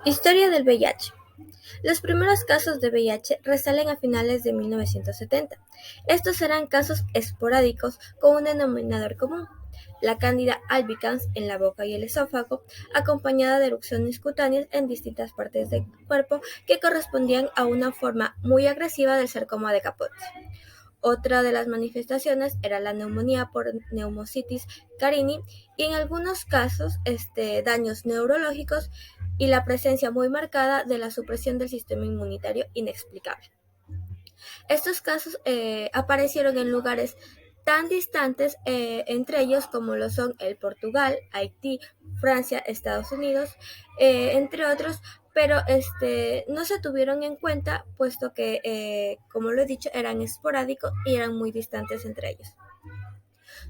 Historia del VIH. Los primeros casos de VIH resalen a finales de 1970. Estos eran casos esporádicos con un denominador común: la Cándida albicans en la boca y el esófago, acompañada de erupciones cutáneas en distintas partes del cuerpo que correspondían a una forma muy agresiva del sarcoma de Kaposi. Otra de las manifestaciones era la neumonía por Pneumocystis carini y en algunos casos daños neurológicos y la presencia muy marcada de la supresión del sistema inmunitario inexplicable. Estos casos aparecieron en lugares tan distantes entre ellos como lo son el Portugal, Haití, Francia, Estados Unidos, entre otros, pero no se tuvieron en cuenta puesto que, como lo he dicho, eran esporádicos y eran muy distantes entre ellos.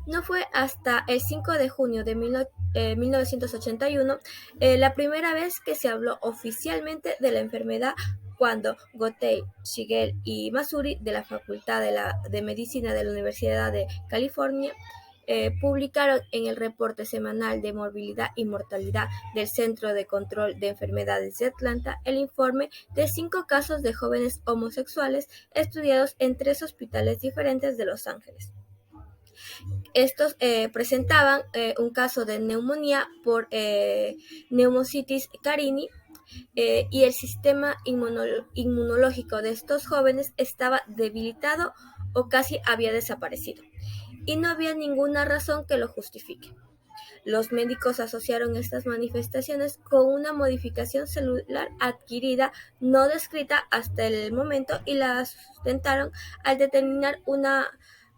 No fue hasta el 5 de junio de 1981 la primera vez que se habló oficialmente de la enfermedad, cuando Gotay, Shigel y Masuri de la Facultad de Medicina de la Universidad de California publicaron en el reporte semanal de morbilidad y mortalidad del Centro de Control de Enfermedades de Atlanta el informe de 5 casos de jóvenes homosexuales estudiados en 3 hospitales diferentes de Los Ángeles. Estos presentaban un caso de neumonía por Pneumocystis carini y el sistema inmunológico de estos jóvenes estaba debilitado o casi había desaparecido, y no había ninguna razón que lo justifique. Los médicos asociaron estas manifestaciones con una modificación celular adquirida no descrita hasta el momento y la sustentaron al determinar una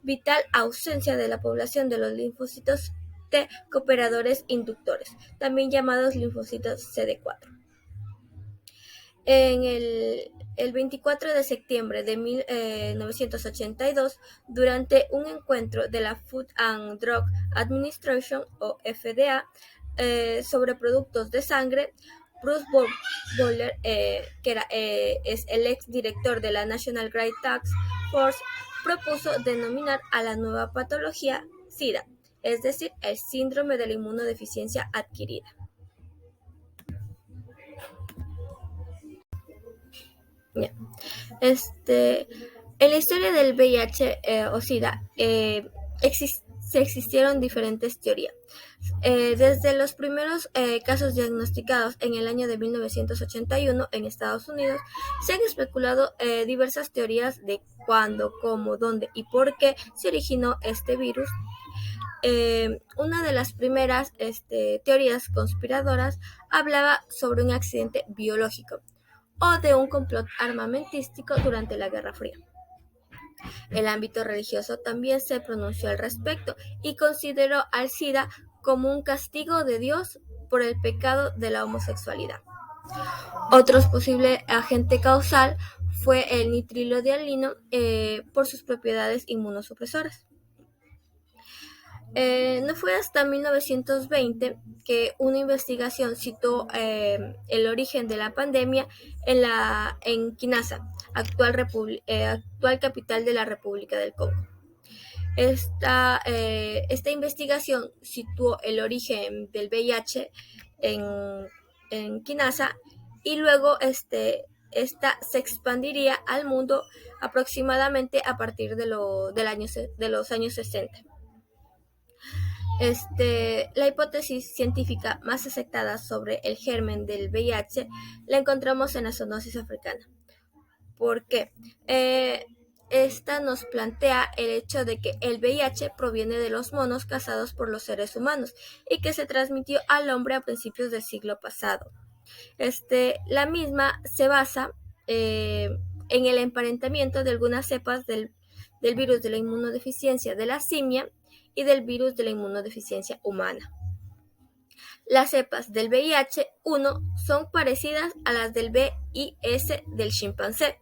vital ausencia de la población de los linfocitos T cooperadores inductores, también llamados linfocitos CD4. En el 24 de septiembre de 1982, durante un encuentro de la Food and Drug Administration, o FDA, sobre productos de sangre, Bruce Boller, es el ex director de la National Drug Task Force, propuso denominar a la nueva patología SIDA, es decir, el síndrome de la inmunodeficiencia adquirida. Yeah. En la historia del VIH o SIDA existieron diferentes teorías. Desde los primeros casos diagnosticados en el año de 1981 en Estados Unidos, se han especulado diversas teorías de cuándo, cómo, dónde y por qué se originó este virus. Una de las primeras teorías conspiradoras hablaba sobre un accidente biológico o de un complot armamentístico durante la Guerra Fría. El ámbito religioso también se pronunció al respecto y consideró al SIDA como un castigo de Dios por el pecado de la homosexualidad. Otro posible agente causal fue el nitrilodialino por sus propiedades inmunosupresoras. No fue hasta 1920 que una investigación situó el origen de la pandemia en Kinshasa, actual capital de la República del Congo. Esta investigación situó el origen del VIH en Kinshasa, y luego esta se expandiría al mundo aproximadamente a partir de los años 60. La hipótesis científica más aceptada sobre el germen del VIH la encontramos en la zoonosis africana. ¿Por qué? Esta nos plantea el hecho de que el VIH proviene de los monos cazados por los seres humanos y que se transmitió al hombre a principios del siglo pasado. La misma se basa en el emparentamiento de algunas cepas del virus de la inmunodeficiencia de la simia y del virus de la inmunodeficiencia humana. Las cepas del VIH-1 son parecidas a las del VIS del chimpancé,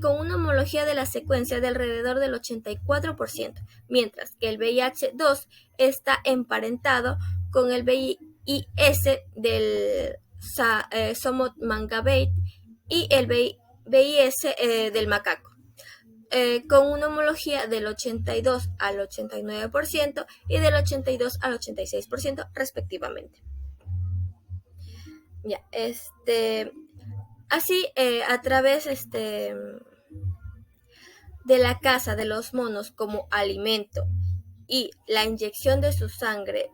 con una homología de la secuencia de alrededor del 84%, mientras que el VIH-2 está emparentado con el VIS del Somot Mangabeit y el VIS del macaco, con una homología del 82 al 89% y del 82 al 86% respectivamente. Ya, así a través de la caza de los monos como alimento y la inyección de su sangre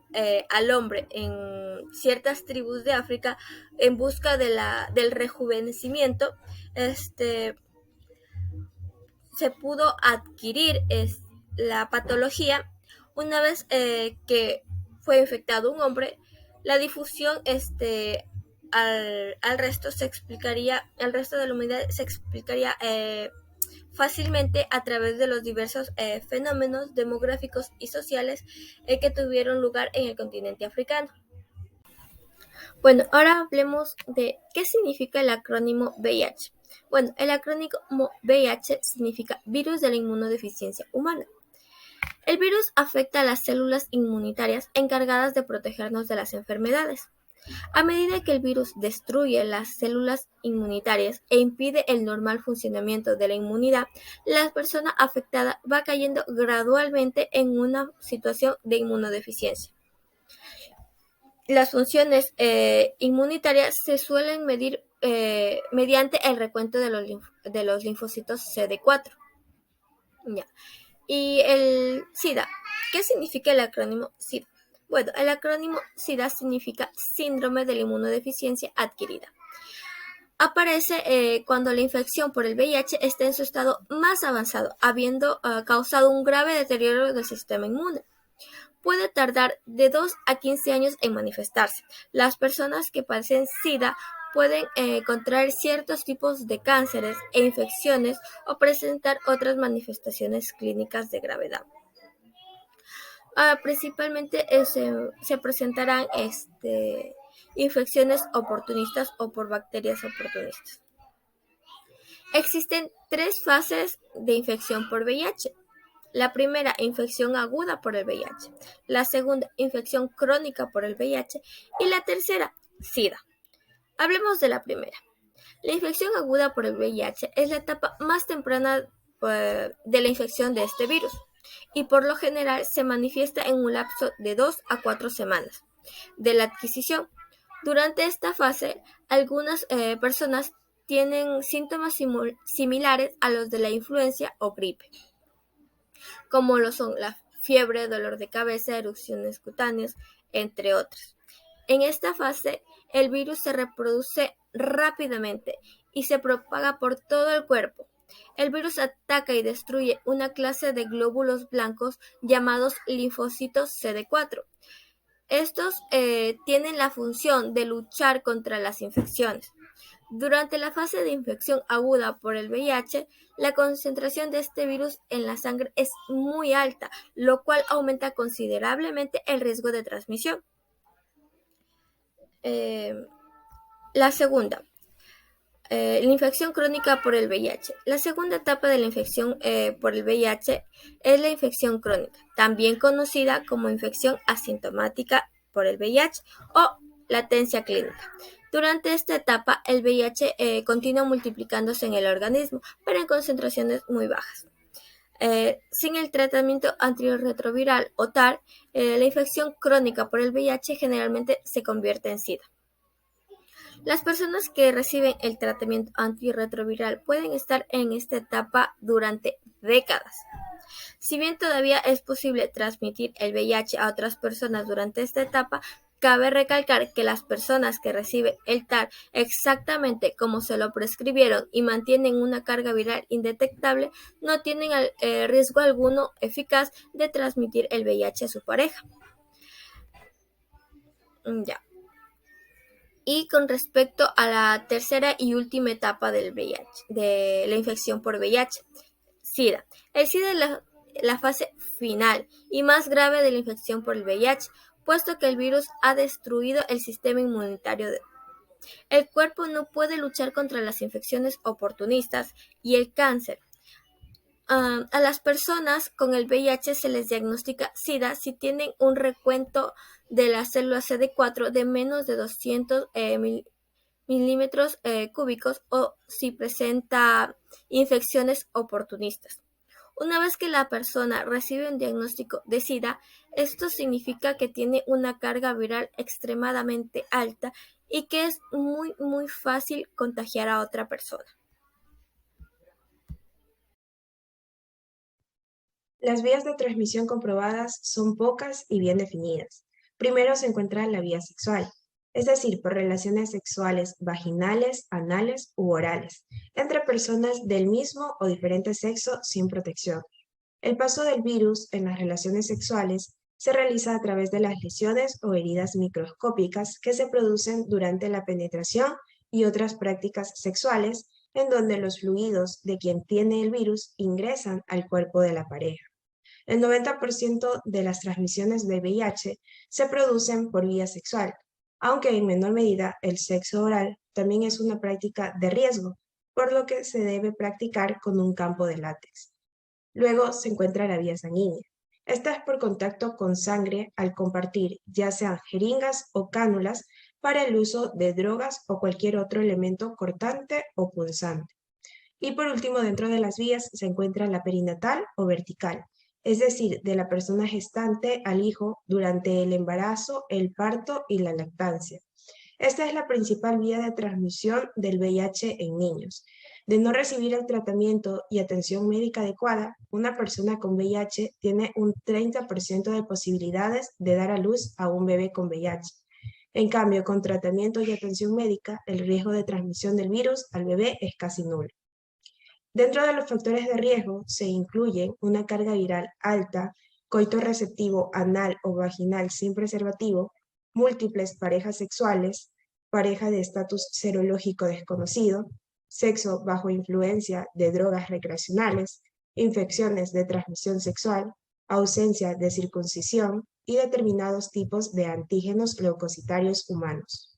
al hombre en ciertas tribus de África en busca del rejuvenecimiento, se pudo adquirir la patología una vez que fue infectado un hombre. La difusión al resto se explicaría, el resto de la humanidad se explicaría fácilmente a través de los diversos fenómenos demográficos y sociales que tuvieron lugar en el continente africano. Bueno, ahora hablemos de qué significa el acrónimo VIH. Bueno, el acrónimo VIH significa Virus de la Inmunodeficiencia Humana. El virus afecta a las células inmunitarias encargadas de protegernos de las enfermedades. A medida que el virus destruye las células inmunitarias e impide el normal funcionamiento de la inmunidad, la persona afectada va cayendo gradualmente en una situación de inmunodeficiencia. Las funciones inmunitarias se suelen medir mediante el recuento de los linfocitos CD4. Ya. Y el SIDA. ¿Qué significa el acrónimo SIDA? Bueno, el acrónimo SIDA significa Síndrome de la Inmunodeficiencia Adquirida. Aparece cuando la infección por el VIH está en su estado más avanzado, habiendo causado un grave deterioro del sistema inmune. Puede tardar de 2 a 15 años en manifestarse. Las personas que padecen SIDA pueden contraer ciertos tipos de cánceres e infecciones o presentar otras manifestaciones clínicas de gravedad. Principalmente se presentarán infecciones oportunistas o por bacterias oportunistas. Existen 3 fases de infección por VIH. La primera, infección aguda por el VIH. La segunda, infección crónica por el VIH. Y la tercera, SIDA. Hablemos de la primera. La infección aguda por el VIH es la etapa más temprana de la infección de este virus y por lo general se manifiesta en un lapso de 2 a 4 semanas de la adquisición. Durante esta fase, algunas personas tienen síntomas similares a los de la influenza o gripe, como lo son la fiebre, dolor de cabeza, erupciones cutáneas, entre otros. En esta fase, el virus se reproduce rápidamente y se propaga por todo el cuerpo. El virus ataca y destruye una clase de glóbulos blancos llamados linfocitos CD4. Estos tienen la función de luchar contra las infecciones. Durante la fase de infección aguda por el VIH, la concentración de este virus en la sangre es muy alta, lo cual aumenta considerablemente el riesgo de transmisión. La segunda, la infección crónica por el VIH. La segunda etapa de la infección por el VIH es la infección crónica, también conocida como infección asintomática por el VIH o latencia clínica. Durante esta etapa, el VIH continúa multiplicándose en el organismo, pero en concentraciones muy bajas. Sin el tratamiento antirretroviral o TAR, la infección crónica por el VIH generalmente se convierte en SIDA. Las personas que reciben el tratamiento antirretroviral pueden estar en esta etapa durante décadas. Si bien todavía es posible transmitir el VIH a otras personas durante esta etapa, cabe recalcar que las personas que reciben el TAR exactamente como se lo prescribieron y mantienen una carga viral indetectable no tienen riesgo alguno eficaz de transmitir el VIH a su pareja. Ya. Y con respecto a la tercera y última etapa del VIH, de la infección por VIH, SIDA. El SIDA es la fase final y más grave de la infección por el VIH, puesto que el virus ha destruido el sistema inmunitario. El cuerpo no puede luchar contra las infecciones oportunistas y el cáncer. A las personas con el VIH se les diagnostica SIDA si tienen un recuento de las células CD4 de menos de 200 milímetros cúbicos o si presenta infecciones oportunistas. Una vez que la persona recibe un diagnóstico de SIDA, esto significa que tiene una carga viral extremadamente alta y que es muy fácil contagiar a otra persona. Las vías de transmisión comprobadas son pocas y bien definidas. Primero se encuentra la vía sexual, es decir, por relaciones sexuales vaginales, anales u orales, entre personas del mismo o diferente sexo sin protección. El paso del virus en las relaciones sexuales se realiza a través de las lesiones o heridas microscópicas que se producen durante la penetración y otras prácticas sexuales en donde los fluidos de quien tiene el virus ingresan al cuerpo de la pareja. El 90% de las transmisiones de VIH se producen por vía sexual, aunque en menor medida el sexo oral también es una práctica de riesgo, por lo que se debe practicar con un campo de látex. Luego se encuentra la vía sanguínea. Esta es por contacto con sangre al compartir ya sean jeringas o cánulas para el uso de drogas o cualquier otro elemento cortante o punzante. Y por último, dentro de las vías se encuentra la perinatal o vertical, es decir, de la persona gestante al hijo durante el embarazo, el parto y la lactancia. Esta es la principal vía de transmisión del VIH en niños. De no recibir el tratamiento y atención médica adecuada, una persona con VIH tiene un 30% de posibilidades de dar a luz a un bebé con VIH. En cambio, con tratamiento y atención médica, el riesgo de transmisión del virus al bebé es casi nulo. Dentro de los factores de riesgo se incluyen una carga viral alta, coito receptivo anal o vaginal sin preservativo, múltiples parejas sexuales, pareja de estatus serológico desconocido, sexo bajo influencia de drogas recreacionales, infecciones de transmisión sexual, ausencia de circuncisión y determinados tipos de antígenos leucocitarios humanos.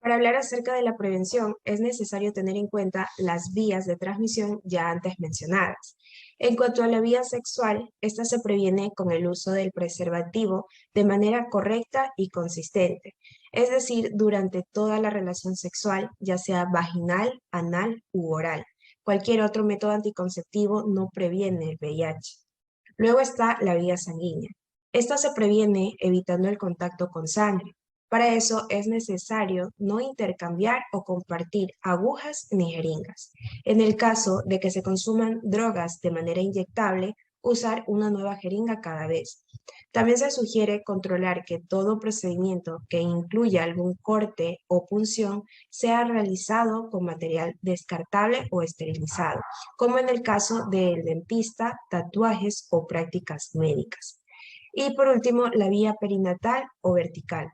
Para hablar acerca de la prevención, es necesario tener en cuenta las vías de transmisión ya antes mencionadas. En cuanto a la vía sexual, esta se previene con el uso del preservativo de manera correcta y consistente, es decir, durante toda la relación sexual, ya sea vaginal, anal u oral. Cualquier otro método anticonceptivo no previene el VIH. Luego está la vía sanguínea. Esta se previene evitando el contacto con sangre. Para eso es necesario no intercambiar o compartir agujas ni jeringas. En el caso de que se consuman drogas de manera inyectable, usar una nueva jeringa cada vez. También se sugiere controlar que todo procedimiento que incluya algún corte o punción sea realizado con material descartable o esterilizado, como en el caso del dentista, tatuajes o prácticas médicas. Y por último, la vía perinatal o vertical.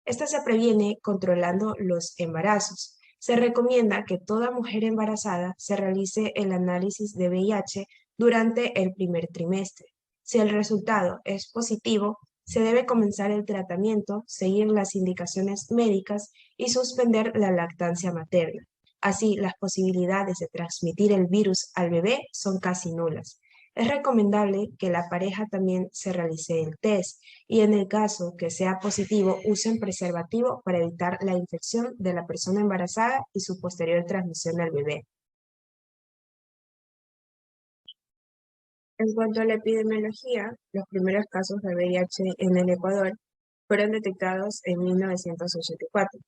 Esta se previene controlando los embarazos. Se recomienda que toda mujer embarazada se realice el análisis de VIH durante el primer trimestre. Si el resultado es positivo, se debe comenzar el tratamiento, seguir las indicaciones médicas y suspender la lactancia materna. Así, las posibilidades de transmitir el virus al bebé son casi nulas. Es recomendable que la pareja también se realice el test y en el caso que sea positivo usen preservativo para evitar la infección de la persona embarazada y su posterior transmisión al bebé. En cuanto a la epidemiología, los primeros casos de VIH en el Ecuador fueron detectados en 1984.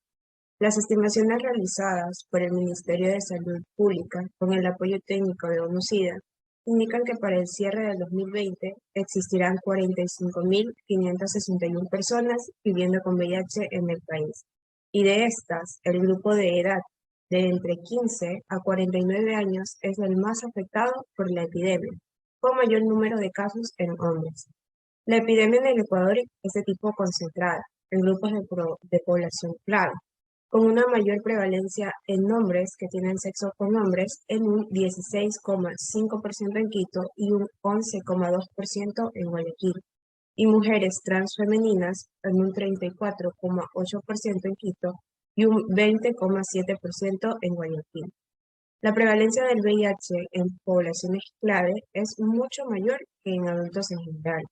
Las estimaciones realizadas por el Ministerio de Salud Pública con el apoyo técnico de ONU-SIDA indican que para el cierre del 2020 existirán 45.561 personas viviendo con VIH en el país. Y de estas, el grupo de edad de entre 15 a 49 años es el más afectado por la epidemia, con mayor número de casos en hombres. La epidemia en el Ecuador es de tipo concentrada, en grupos de población clave, con una mayor prevalencia en hombres que tienen sexo con hombres en un 16,5% en Quito y un 11,2% en Guayaquil, y mujeres transfemeninas en un 34,8% en Quito y un 20,7% en Guayaquil. La prevalencia del VIH en poblaciones clave es mucho mayor que en adultos en general.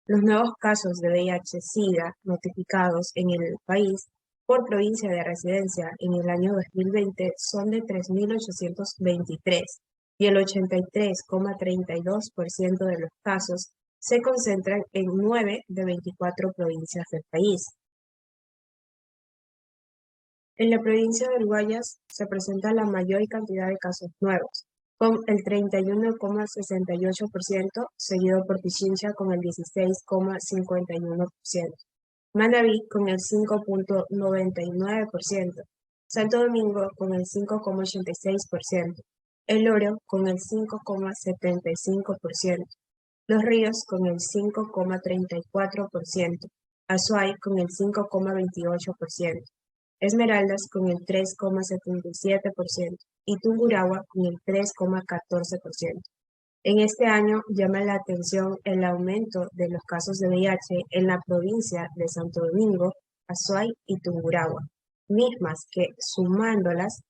Los nuevos casos de VIH-Sida notificados en el país por provincia de residencia en el año 2020 son de 3.823 y el 83,32% de los casos se concentran en 9 de 24 provincias del país. En la provincia del Guayas se presenta la mayor cantidad de casos nuevos, con el 31,68%, seguido por Pichincha con el 16,51%, Manabí con el 5,99%, Santo Domingo con el 5,86%, El Oro con el 5,75%, Los Ríos con el 5,34%, Azuay con el 5,28%, Esmeraldas con el 3,77% y Tungurahua con el 3,14%. En este año llama la atención el aumento de los casos de VIH en la provincia de Santo Domingo, Azuay y Tungurahua, mismas que sumándolas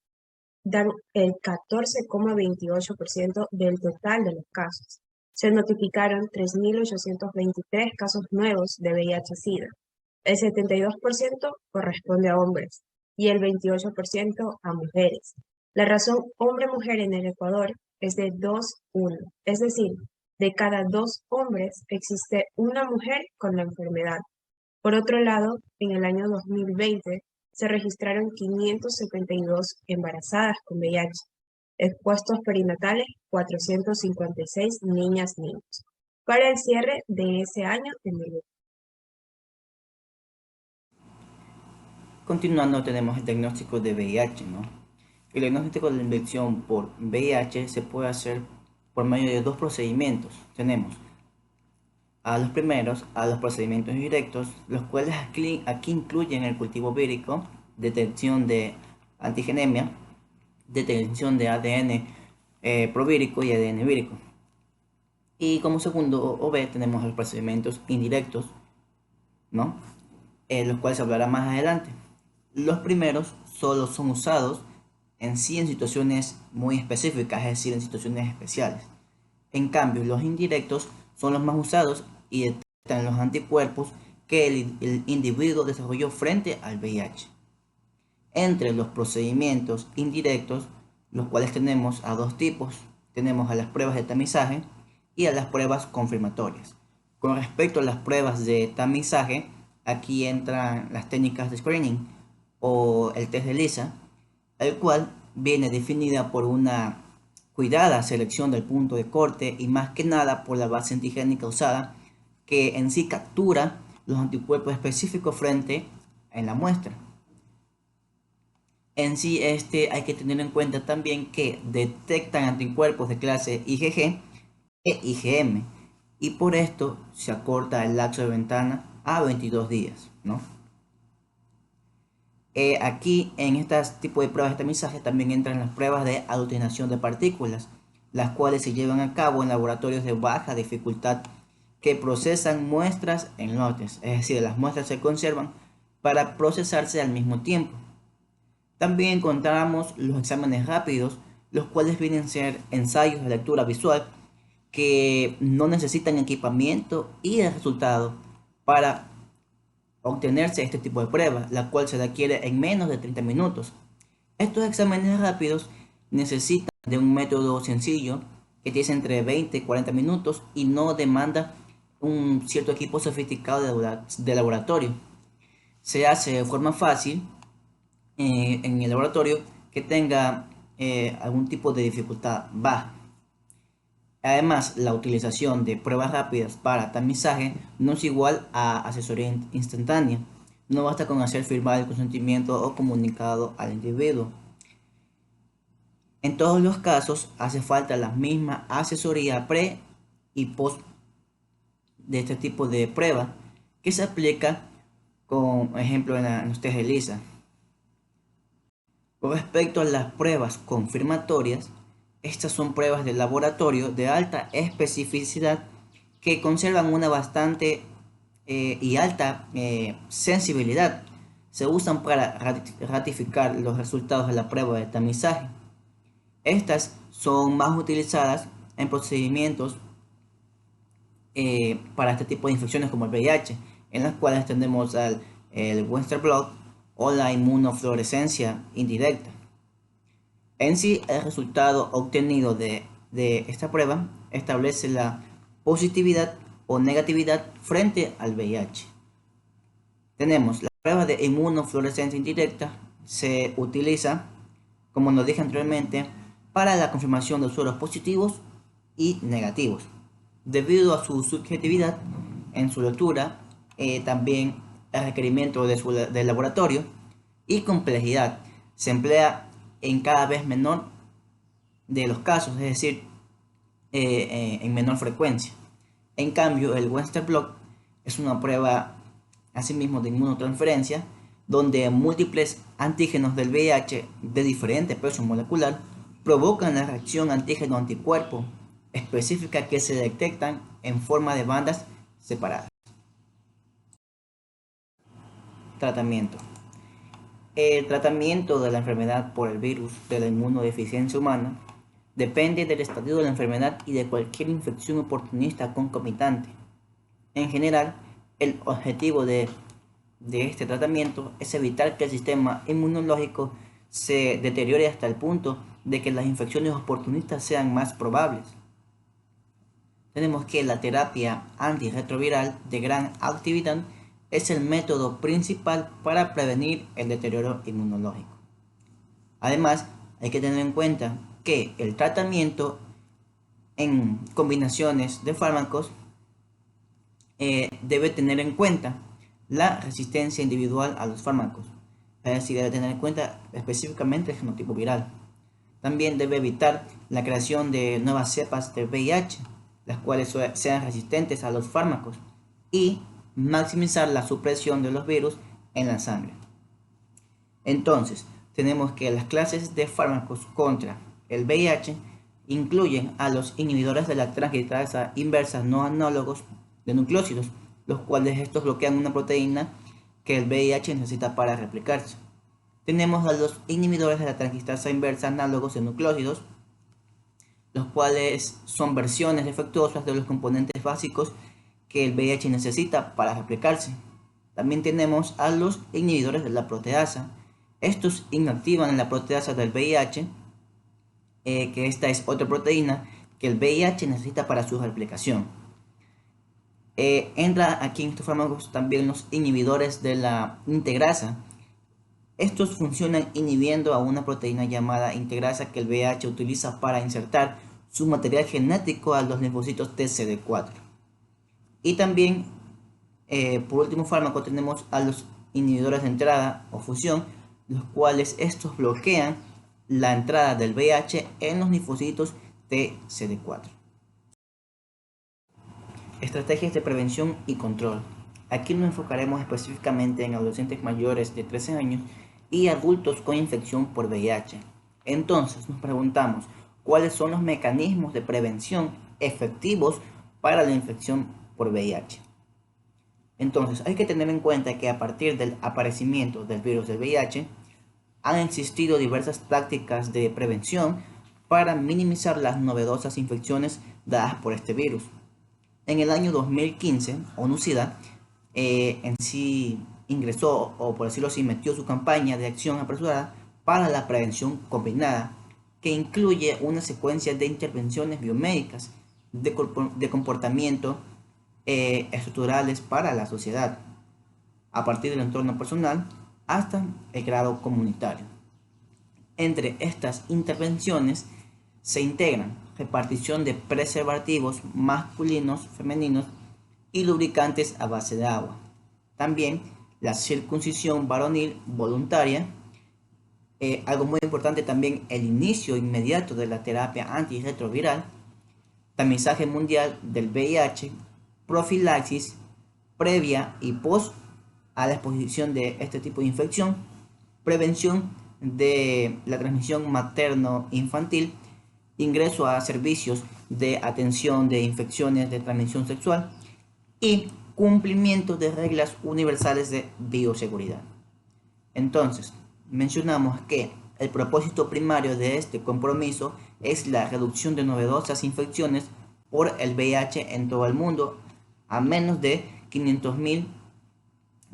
dan el 14,28% del total de los casos. Se notificaron 3.823 casos nuevos de VIH-Sida. El 72% corresponde a hombres y el 28% a mujeres. La razón hombre-mujer en el Ecuador es de 2-1, es decir, de cada 2 hombres existe una mujer con la enfermedad. Por otro lado, en el año 2020 se registraron 572 embarazadas con VIH, expuestos perinatales 456 niñas-niños. Para el cierre de ese año en el Continuando, tenemos el diagnóstico de VIH, ¿no? El diagnóstico de la infección por VIH se puede hacer por medio de dos procedimientos. Tenemos a los primeros, a los procedimientos directos, los cuales aquí incluyen el cultivo vírico, detección de antigenemia, detección de ADN provírico y ADN vírico. Y como segundo o B tenemos los procedimientos indirectos, ¿no? Los cuales se hablará más adelante. Los primeros solo son usados en sí en situaciones muy específicas, es decir, en situaciones especiales. En cambio, los indirectos son los más usados y detectan los anticuerpos que el individuo desarrolló frente al VIH. Entre los procedimientos indirectos, los cuales tenemos a dos tipos, tenemos a las pruebas de tamizaje y a las pruebas confirmatorias. Con respecto a las pruebas de tamizaje, aquí entran las técnicas de screening o el test de ELISA, el cual viene definida por una cuidada selección del punto de corte y más que nada por la base antigénica usada, que en sí captura los anticuerpos específicos frente en la muestra. En sí, hay que tener en cuenta también que detectan anticuerpos de clase IgG e IgM y por esto se acorta el lapso de ventana a 22 días, ¿no? Aquí en este tipo de pruebas de tamizaje también entran las pruebas de aglutinación de partículas, las cuales se llevan a cabo en laboratorios de baja dificultad que procesan muestras en lotes, es decir, las muestras se conservan para procesarse al mismo tiempo. También encontramos los exámenes rápidos, los cuales vienen a ser ensayos de lectura visual que no necesitan equipamiento y el resultado para obtenerse este tipo de prueba, la cual se requiere en menos de 30 minutos. Estos exámenes rápidos necesitan de un método sencillo que tiene entre 20 y 40 minutos y no demanda un cierto equipo sofisticado de laboratorio. Se hace de forma fácil en el laboratorio que tenga algún tipo de dificultad baja. Además, la utilización de pruebas rápidas para tamizaje no es igual a asesoría instantánea. No basta con hacer firmar el consentimiento o comunicado al individuo. En todos los casos hace falta la misma asesoría pre y post de este tipo de prueba que se aplica, con ejemplo, en los test de ELISA. Con respecto a las pruebas confirmatorias, estas son pruebas de laboratorio de alta especificidad que conservan una bastante y alta sensibilidad. Se usan para ratificar los resultados de la prueba de tamizaje. Estas son más utilizadas en procedimientos para este tipo de infecciones como el VIH, en las cuales tenemos el Western blot o la inmunofluorescencia indirecta. En sí, el resultado obtenido de esta prueba establece la positividad o negatividad frente al VIH. Tenemos la prueba de inmunofluorescencia indirecta, se utiliza, como nos dije anteriormente, para la confirmación de sueros positivos y negativos. Debido a su subjetividad en su lectura, también el requerimiento del laboratorio y complejidad, se emplea en cada vez menor de los casos, es decir, en menor frecuencia. En cambio, el Western blot es una prueba asimismo de inmunotransferencia, donde múltiples antígenos del VIH de diferente peso molecular provocan la reacción antígeno-anticuerpo específica que se detectan en forma de bandas separadas. Tratamiento. El tratamiento de la enfermedad por el virus de la inmunodeficiencia humana depende del estadio de la enfermedad y de cualquier infección oportunista concomitante. En general, el objetivo de este tratamiento es evitar que el sistema inmunológico se deteriore hasta el punto de que las infecciones oportunistas sean más probables. Tenemos que la terapia antirretroviral de gran actividad es el método principal para prevenir el deterioro inmunológico. Además, hay que tener en cuenta que el tratamiento en combinaciones de fármacos debe tener en cuenta la resistencia individual a los fármacos, es decir, debe tener en cuenta específicamente el genotipo viral. También debe evitar la creación de nuevas cepas de VIH, las cuales sean resistentes a los fármacos, y maximizar la supresión de los virus en la sangre. Entonces, tenemos que las clases de fármacos contra el VIH incluyen a los inhibidores de la transcriptasa inversa no análogos de nucleósidos, los cuales estos bloquean una proteína que el VIH necesita para replicarse. Tenemos a los inhibidores de la transcriptasa inversa análogos de nucleósidos, los cuales son versiones defectuosas de los componentes básicos que el VIH necesita para replicarse. También tenemos a los inhibidores de la proteasa. Estos inactivan la proteasa del VIH, que esta es otra proteína que el VIH necesita para su replicación. Entra aquí en estos fármacos también los inhibidores de la integrasa. Estos funcionan inhibiendo a una proteína llamada integrasa que el VIH utiliza para insertar su material genético a los linfocitos TCD4. Y también, por último fármaco, tenemos a los inhibidores de entrada o fusión, los cuales estos bloquean la entrada del VIH en los linfocitos TCD4. Estrategias de prevención y control. Aquí nos enfocaremos específicamente en adolescentes mayores de 13 años y adultos con infección por VIH. Entonces nos preguntamos, ¿cuáles son los mecanismos de prevención efectivos para la infección por VIH? Entonces hay que tener en cuenta que a partir del aparecimiento del virus del VIH han existido diversas tácticas de prevención para minimizar las novedosas infecciones dadas por este virus. En el año 2015, ONU-SIDA en sí ingresó, o por decirlo así, metió su campaña de acción apresurada para la prevención combinada, que incluye una secuencia de intervenciones biomédicas de comportamiento estructurales para la sociedad, a partir del entorno personal hasta el grado comunitario. Entre estas intervenciones se integran repartición de preservativos masculinos, femeninos y lubricantes a base de agua. También la circuncisión varonil voluntaria. Algo muy importante también, el inicio inmediato de la terapia antirretroviral, tamizaje mundial del VIH, profilaxis previa y post a la exposición de este tipo de infección, prevención de la transmisión materno-infantil, ingreso a servicios de atención de infecciones de transmisión sexual y cumplimiento de reglas universales de bioseguridad. Entonces, mencionamos que el propósito primario de este compromiso es la reducción de novedosas infecciones por el VIH en todo el mundo a menos de 500.000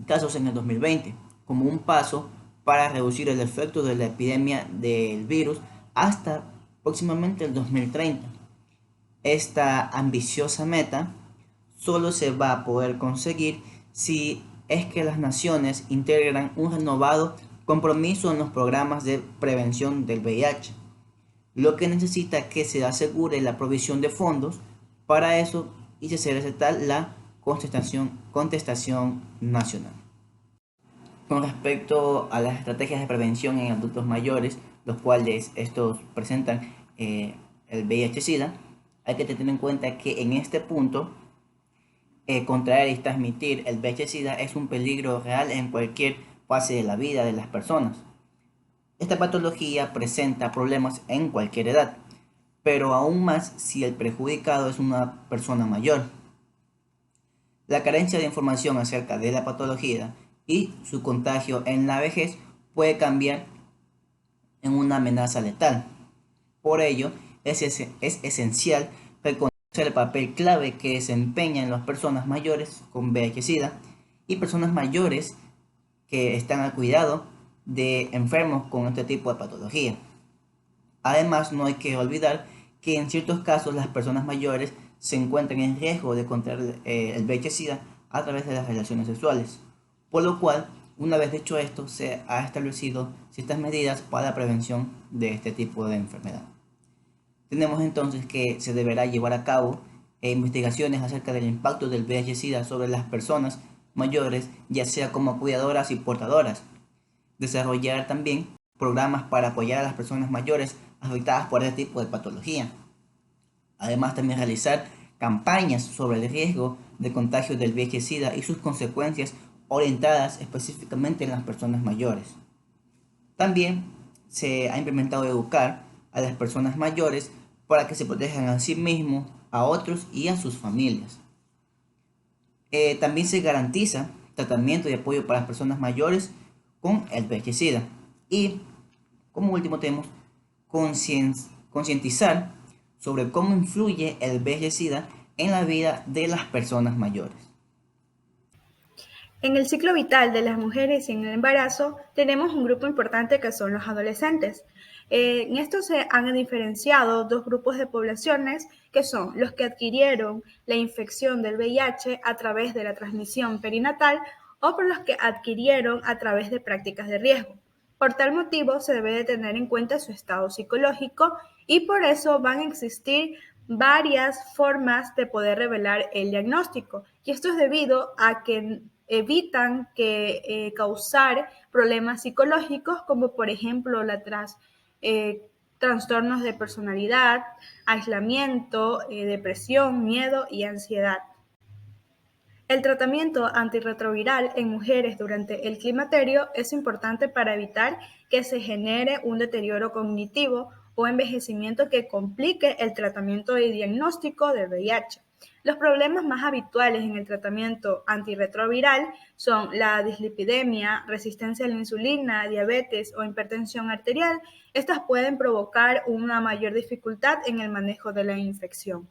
casos en el 2020, como un paso para reducir el efecto de la epidemia del virus hasta próximamente el 2030. Esta ambiciosa meta solo se va a poder conseguir si es que las naciones integran un renovado compromiso en los programas de prevención del VIH, lo que necesita que se asegure la provisión de fondos para eso y se receta la contestación nacional. Con respecto a las estrategias de prevención en adultos mayores, los cuales estos presentan el VIH-Sida, hay que tener en cuenta que en este punto contraer y transmitir el VIH-Sida es un peligro real en cualquier fase de la vida de las personas. Esta patología presenta problemas en cualquier edad, pero aún más si el perjudicado es una persona mayor. La carencia de información acerca de la patología y su contagio en la vejez puede cambiar en una amenaza letal. Por ello, es esencial reconocer el papel clave que desempeñan las personas mayores con VIH-Sida y personas mayores que están al cuidado de enfermos con este tipo de patología. Además, no hay que olvidar que en ciertos casos las personas mayores se encuentran en riesgo de contraer el VIH-Sida a través de las relaciones sexuales, por lo cual, una vez dicho esto, se ha establecido ciertas medidas para la prevención de este tipo de enfermedad. Tenemos entonces que se deberá llevar a cabo investigaciones acerca del impacto del VIH-Sida sobre las personas mayores, ya sea como cuidadoras y portadoras. Desarrollar también programas para apoyar a las personas mayores afectadas por este tipo de patología. Además, también realizar campañas sobre el riesgo de contagio del VIH-Sida y sus consecuencias orientadas específicamente en las personas mayores. También se ha implementado educar a las personas mayores para que se protejan a sí mismos, a otros y a sus familias. También se garantiza tratamiento y apoyo para las personas mayores con el VIH-Sida. Y como último tenemos concientizar sobre cómo influye el VIH-Sida en la vida de las personas mayores. En el ciclo vital de las mujeres y en el embarazo tenemos un grupo importante que son los adolescentes. En esto se han diferenciado dos grupos de poblaciones que son los que adquirieron la infección del VIH a través de la transmisión perinatal o por los que adquirieron a través de prácticas de riesgo. Por tal motivo se debe de tener en cuenta su estado psicológico y por eso van a existir varias formas de poder revelar el diagnóstico. Y esto es debido a que evitan causar problemas psicológicos como por ejemplo trastornos de personalidad, aislamiento, depresión, miedo y ansiedad. El tratamiento antirretroviral en mujeres durante el climaterio es importante para evitar que se genere un deterioro cognitivo o envejecimiento que complique el tratamiento y diagnóstico del VIH. Los problemas más habituales en el tratamiento antirretroviral son la dislipidemia, resistencia a la insulina, diabetes o hipertensión arterial. Estas pueden provocar una mayor dificultad en el manejo de la infección.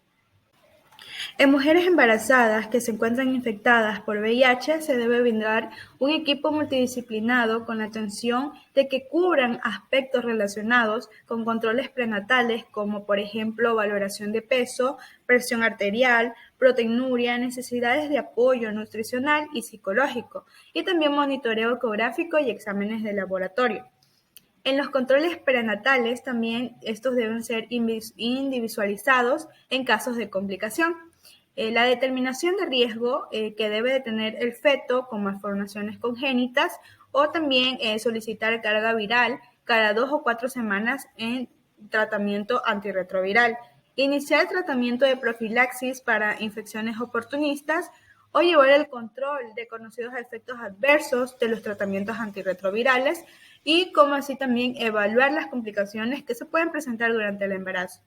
En mujeres embarazadas que se encuentran infectadas por VIH se debe brindar un equipo multidisciplinado con la atención de que cubran aspectos relacionados con controles prenatales como por ejemplo valoración de peso, presión arterial, proteinuria, necesidades de apoyo nutricional y psicológico, y también monitoreo ecográfico y exámenes de laboratorio. En los controles prenatales también estos deben ser individualizados en casos de complicación. La determinación de riesgo que debe de tener el feto con malformaciones congénitas o también solicitar carga viral cada 2 o 4 semanas en tratamiento antirretroviral. Iniciar el tratamiento de profilaxis para infecciones oportunistas o llevar el control de conocidos efectos adversos de los tratamientos antirretrovirales y como así también evaluar las complicaciones que se pueden presentar durante el embarazo.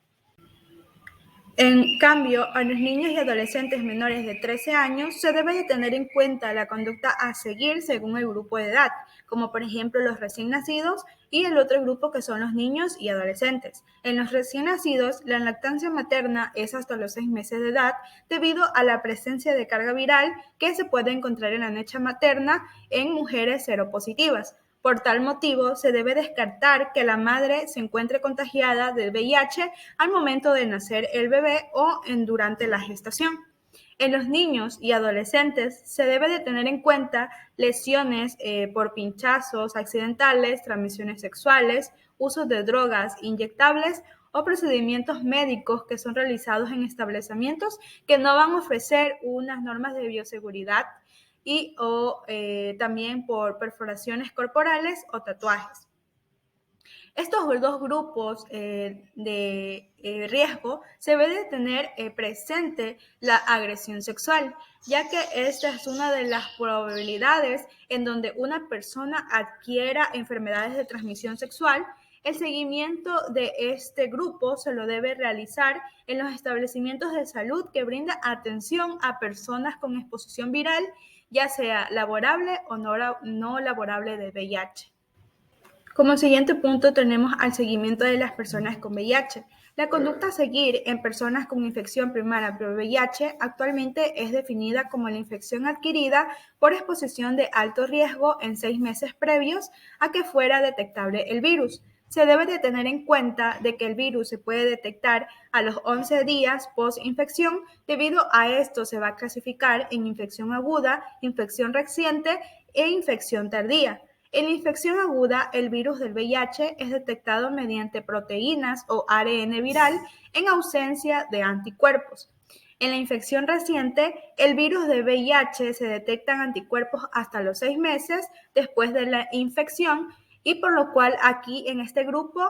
En cambio, a los niños y adolescentes menores de 13 años se debe de tener en cuenta la conducta a seguir según el grupo de edad, como por ejemplo los recién nacidos y el otro grupo que son los niños y adolescentes. En los recién nacidos, la lactancia materna es hasta los 6 meses de edad debido a la presencia de carga viral que se puede encontrar en la leche materna en mujeres seropositivas. Por tal motivo, se debe descartar que la madre se encuentre contagiada del VIH al momento de nacer el bebé o durante la gestación. En los niños y adolescentes se debe de tener en cuenta lesiones por pinchazos accidentales, transmisiones sexuales, uso de drogas inyectables o procedimientos médicos que son realizados en establecimientos que no van a ofrecer unas normas de bioseguridad y o también por perforaciones corporales o tatuajes. Estos dos grupos de riesgo se debe de tener presente la agresión sexual, ya que esta es una de las probabilidades en donde una persona adquiera enfermedades de transmisión sexual. El seguimiento de este grupo se lo debe realizar en los establecimientos de salud que brinda atención a personas con exposición viral, ya sea laborable o no laborable de VIH. Como siguiente punto tenemos al seguimiento de las personas con VIH. La conducta a seguir en personas con infección primaria por VIH actualmente es definida como la infección adquirida por exposición de alto riesgo en 6 meses previos a que fuera detectable el virus. Se debe de tener en cuenta de que el virus se puede detectar a los 11 días post-infección. Debido a esto se va a clasificar en infección aguda, infección reciente e infección tardía. En la infección aguda, el virus del VIH es detectado mediante proteínas o ARN viral en ausencia de anticuerpos. En la infección reciente, el virus de VIH se detectan anticuerpos hasta los 6 meses después de la infección y por lo cual aquí en este grupo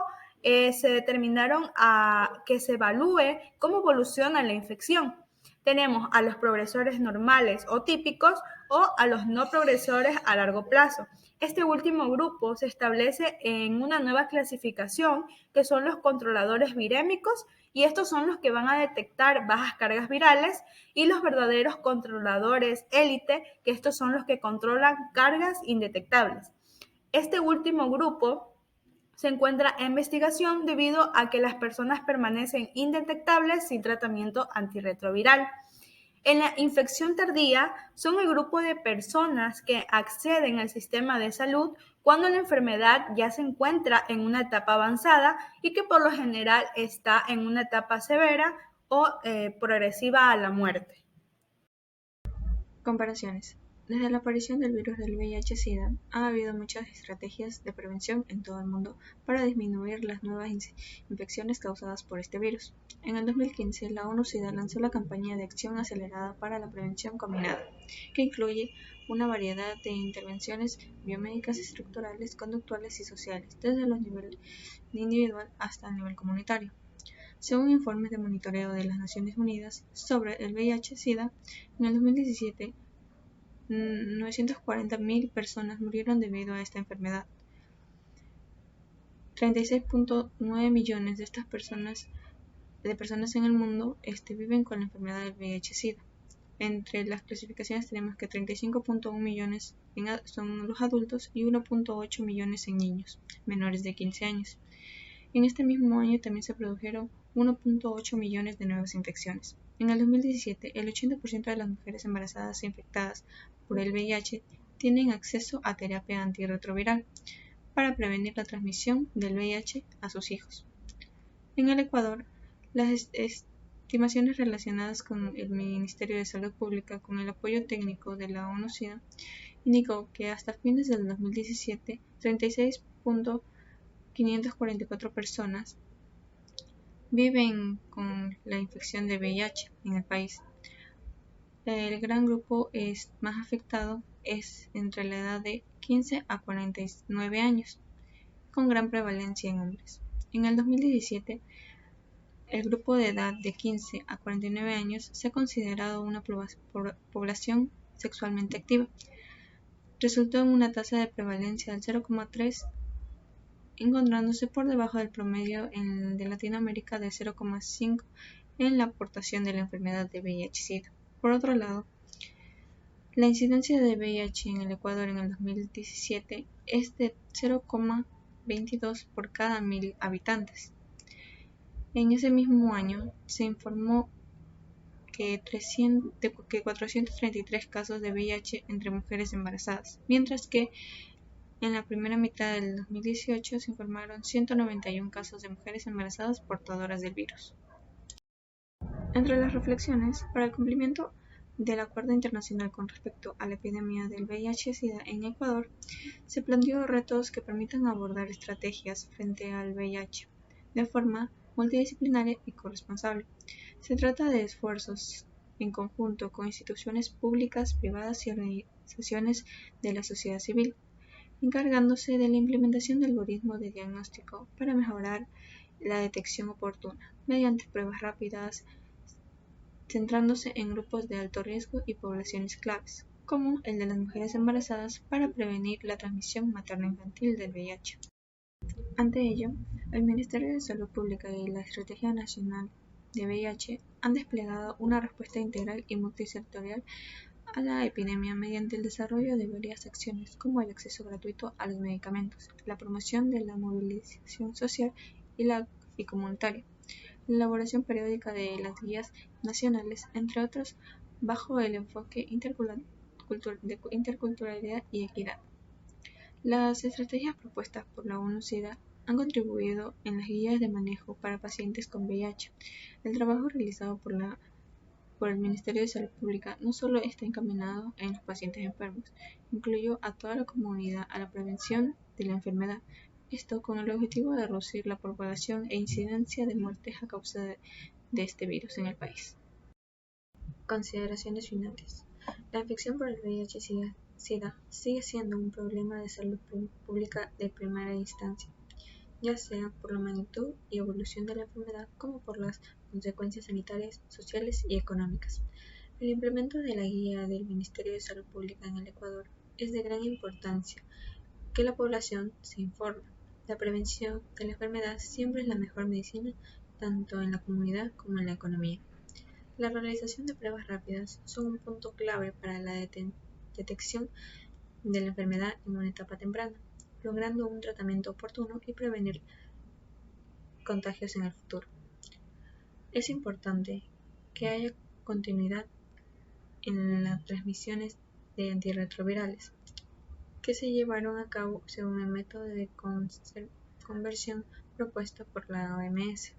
se determinaron a que se evalúe cómo evoluciona la infección. Tenemos a los progresores normales o típicos o a los no progresores a largo plazo. Este último grupo se establece en una nueva clasificación que son los controladores virémicos y estos son los que van a detectar bajas cargas virales y los verdaderos controladores élite, que estos son los que controlan cargas indetectables. Este último grupo se encuentra en investigación debido a que las personas permanecen indetectables sin tratamiento antirretroviral. En la infección tardía son el grupo de personas que acceden al sistema de salud cuando la enfermedad ya se encuentra en una etapa avanzada y que por lo general está en una etapa severa o progresiva a la muerte. Comparaciones. Desde la aparición del virus del VIH-Sida, ha habido muchas estrategias de prevención en todo el mundo para disminuir las nuevas infecciones causadas por este virus. En el 2015, la ONU-SIDA lanzó la campaña de acción acelerada para la prevención combinada, que incluye una variedad de intervenciones biomédicas, estructurales, conductuales y sociales, desde los niveles individual hasta el nivel comunitario. Según informes de monitoreo de las Naciones Unidas sobre el VIH-Sida, en el 2017, 940.000 personas murieron debido a esta enfermedad. 36.9 millones de estas personas en el mundo viven con la enfermedad del VIH-Sida. Entre las clasificaciones tenemos que 35.1 millones son los adultos y 1.8 millones en niños menores de 15 años. En este mismo año también se produjeron 1.8 millones de nuevas infecciones. En el 2017, el 80% de las mujeres embarazadas e infectadas por el VIH tienen acceso a terapia antirretroviral para prevenir la transmisión del VIH a sus hijos. En el Ecuador, las estimaciones relacionadas con el Ministerio de Salud Pública con el apoyo técnico de la ONU-SIDA indicó que hasta fines del 2017, 36.544 personas viven con la infección de VIH en el país. El gran grupo más afectado es entre la edad de 15 a 49 años, con gran prevalencia en hombres. En el 2017, el grupo de edad de 15 a 49 años se ha considerado una población sexualmente activa. Resultó en una tasa de prevalencia del 0,3, encontrándose por debajo del promedio de Latinoamérica de 0,5 en la aportación de la enfermedad de VIH-Sida. Por otro lado, la incidencia de VIH en el Ecuador en el 2017 es de 0,22 por cada 1.000 habitantes. En ese mismo año se informó que 433 casos de VIH entre mujeres embarazadas, mientras que en la primera mitad del 2018 se informaron 191 casos de mujeres embarazadas portadoras del virus. Entre las reflexiones, para el cumplimiento del Acuerdo Internacional con respecto a la epidemia del VIH-Sida en Ecuador, se planteó retos que permitan abordar estrategias frente al VIH de forma multidisciplinaria y corresponsable. Se trata de esfuerzos en conjunto con instituciones públicas, privadas y organizaciones de la sociedad civil, encargándose de la implementación de algoritmos de diagnóstico para mejorar la detección oportuna mediante pruebas rápidas, centrándose en grupos de alto riesgo y poblaciones claves, como el de las mujeres embarazadas, para prevenir la transmisión materno-infantil del VIH. Ante ello, el Ministerio de Salud Pública y la Estrategia Nacional de VIH han desplegado una respuesta integral y multisectorial a la epidemia mediante el desarrollo de varias acciones, como el acceso gratuito a los medicamentos, la promoción de la movilización social y comunitaria, la elaboración periódica de las guías nacionales, entre otros, bajo el enfoque de interculturalidad y equidad. Las estrategias propuestas por la ONU-SIDA han contribuido en las guías de manejo para pacientes con VIH. El trabajo realizado por el Ministerio de Salud Pública no solo está encaminado en los pacientes enfermos, incluyó a toda la comunidad a la prevención de la enfermedad, esto con el objetivo de reducir la propagación e incidencia de muertes a causa de este virus en el país. Consideraciones finales. La infección por el VIH-Sida sigue siendo un problema de salud pública de primera instancia, ya sea por la magnitud y evolución de la enfermedad como por las consecuencias sanitarias, sociales y económicas. El implemento de la guía del Ministerio de Salud Pública en el Ecuador es de gran importancia que la población se informe. La prevención de la enfermedad siempre es la mejor medicina, tanto en la comunidad como en la economía. La realización de pruebas rápidas son un punto clave para la detección de la enfermedad en una etapa temprana, logrando un tratamiento oportuno y prevenir contagios en el futuro. Es importante que haya continuidad en las transmisiones de antirretrovirales que se llevaron a cabo según el método de conversión propuesto por la OMS.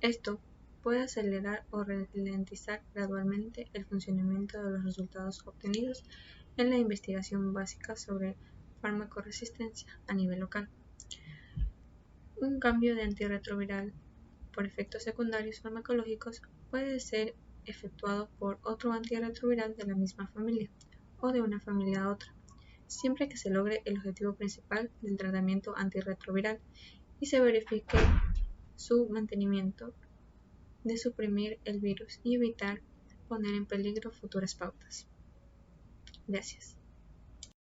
Esto puede acelerar o ralentizar gradualmente el funcionamiento de los resultados obtenidos en la investigación básica sobre farmacoresistencia a nivel local. Un cambio de antirretroviral por efectos secundarios farmacológicos puede ser efectuado por otro antirretroviral de la misma familia o de una familia a otra, siempre que se logre el objetivo principal del tratamiento antirretroviral y se verifique su mantenimiento de suprimir el virus y evitar poner en peligro futuras pautas. Gracias.